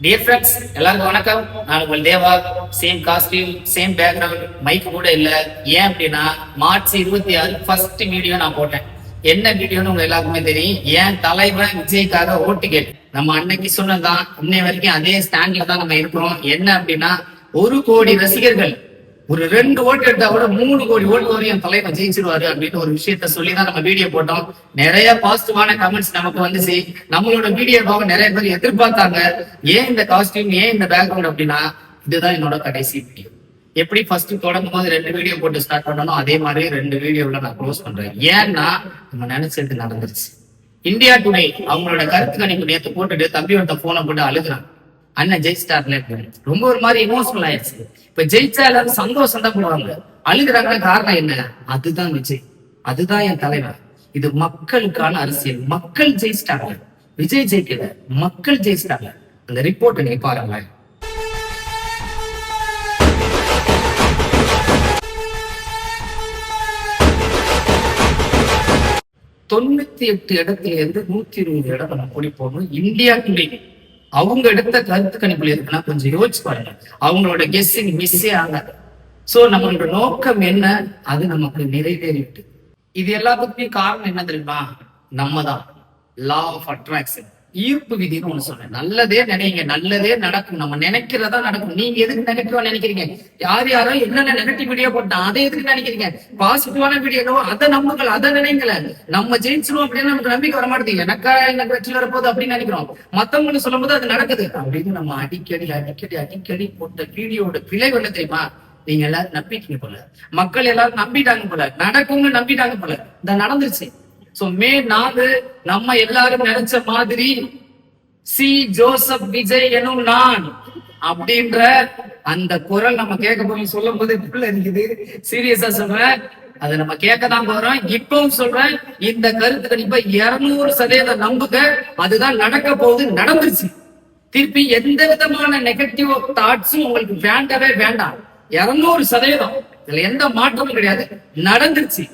Dear friends, எல்லாருக்கும் வணக்கம். நான் உங்கள் Deva. Same costume, same background, mic கூட இல்ல. ஏன் அப்படின்னா மார்ச் 26 ஃபர்ஸ்ட் வீடியோ நான் போட்டேன். என்ன வீடியோன்னு உங்க எல்லாருக்குமே தெரியும். ஏன் தலைவன் விஜய்க்காக ஓட்டு கேட்டு நம்ம அன்னைக்கு சொன்னதுதான் இன்னை வரைக்கும் அதே ஸ்டாண்ட்ல தான் நம்ம இருக்கிறோம். என்ன அப்படின்னா 1 கோடி ரசிகர்கள் ஒரு 2 ஓட்டு எடுத்தா கூட 3 கோடி ஓட்டு வரையும் தலைவன் ஜெயிச்சிருவாரு அப்படின்னு ஒரு விஷயத்த சொல்லிதான் நம்ம வீடியோ போட்டோம். நிறைய பாசிட்டிவான கமெண்ட்ஸ் நமக்கு வந்துச்சு. நம்மளோட வீடியோவாக நிறைய பேர் எதிர்பார்த்தாங்க. ஏன் இந்த காஸ்டியூம், ஏன் இந்த பேக்ரவுண்ட் அப்படின்னா இதுதான் என்னோட கடைசி வீடியோ. எப்படி ஃபர்ஸ்ட் தொடங்கும் போது 2 வீடியோ போட்டு ஸ்டார்ட் பண்ணணும், அதே மாதிரி 2 வீடியோல நான் க்ளோஸ் பண்றேன். ஏன்னா நம்ம நினைச்சது நடந்துருச்சு. இந்தியா டுடே அவங்களோட கருத்து கணிப்பு நேற்று போட்டுட்டு தம்பியோட போனை போட்டு அழுகுறாங்க. அண்ணன் ஜெயிச்சிட்டார்ல, ரொம்ப ஒரு மாதிரி எமோஷனல் ஆயிடுச்சு. இப்ப ஜெயிச்சா எல்லாரும் சந்தோஷம் தான் போடுவாங்க, அழுகுறாங்க. காரணம் என்ன? அதுதான் விஜய், அதுதான் என் தலைவர். இது மக்களுக்கான அரசியல். மக்கள் ஜெயிச்சிட்டாங்க, விஜய் ஜெயிக்கல, மக்கள் ஜெயிச்சிட்டாங்க. அந்த ரிப்போர்ட் நீங்க பாருங்க. 98 இடத்துல இருந்து 120 இடம் நம்ம கூடி போகணும். இந்தியா டுடே அவங்க எடுத்த கருத்து கணிப்புல இருக்குன்னா கொஞ்சம் யோசிச்சு பாருங்க. அவங்களோட கெஸ்ஸிங் மிஸ்ஸே ஆகாது. சோ நம்மளோட நோக்கம் என்ன, அது நமக்கு நிறைவேறிட்டு. இது எல்லாத்துக்கும் காரணம் என்ன தெரியுமா? நம்ம தான். லா ஆஃப் அட்ராக்ஷன், ஈர்ப்பு விதின்னு ஒண்ணு சொன்னேன். நல்லதே நினைங்க, நல்லதே நடக்கும். நம்ம நினைக்கிறதா நடக்கும். நீங்க எதுக்கு நெகட்டிவா நினைக்கிறீங்க? யாரோ என்னென்ன நெகட்டிவ் வீடியோ போட்டா அதை எதுக்கு நினைக்கிறீங்க? பாசிட்டிவான வீடியோ அதை நம்புங்கள், அதை நினைங்கல. நம்ம ஜெயிச்சிரும் அப்படின்னு நமக்கு நம்பிக்கை வர மாட்டேங்குது. எனக்கு வெற்றி வரப்போகுது அப்படின்னு நினைக்கிறோம். மத்தவங்களுக்கு சொல்லும் போது அது நடக்குது அப்படின்னு நம்ம அடிக்கடி போட்ட வீடியோட விளைவு என்ன தெரியுமா? நீங்க எல்லாரும் நம்பிட்டீங்க போல, மக்கள் எல்லாரும் நம்பிட்டாங்க போல, நடக்கும்னு நம்பிட்டாங்க போல. இந்த நடந்துருச்சு. சோ மே 4 நம்ம எல்லாரும் நினைச்ச மாதிரி சி ஜோசப் விஜய் எனும் நான் அப்படின்ற அந்த குரல் நம்ம கேட்க போறோம். சொல்லும் போது புள்ள இருக்குது, சீரியஸா சொல்றேன். அதை நம்ம கேட்கதான் போறோம். இப்பவும் சொல்றேன், இந்த கருத்து கணிப்பை 200% நம்புங்க. அதுதான் நடக்க போகுது, நடந்துருச்சு. திருப்பி எந்த விதமான நெகட்டிவ் தாட்ஸும் உங்களுக்கு வேண்டவே வேண்டாம். 200% இதுல எந்த மாற்றமும் கிடையாது, நடந்துருச்சு.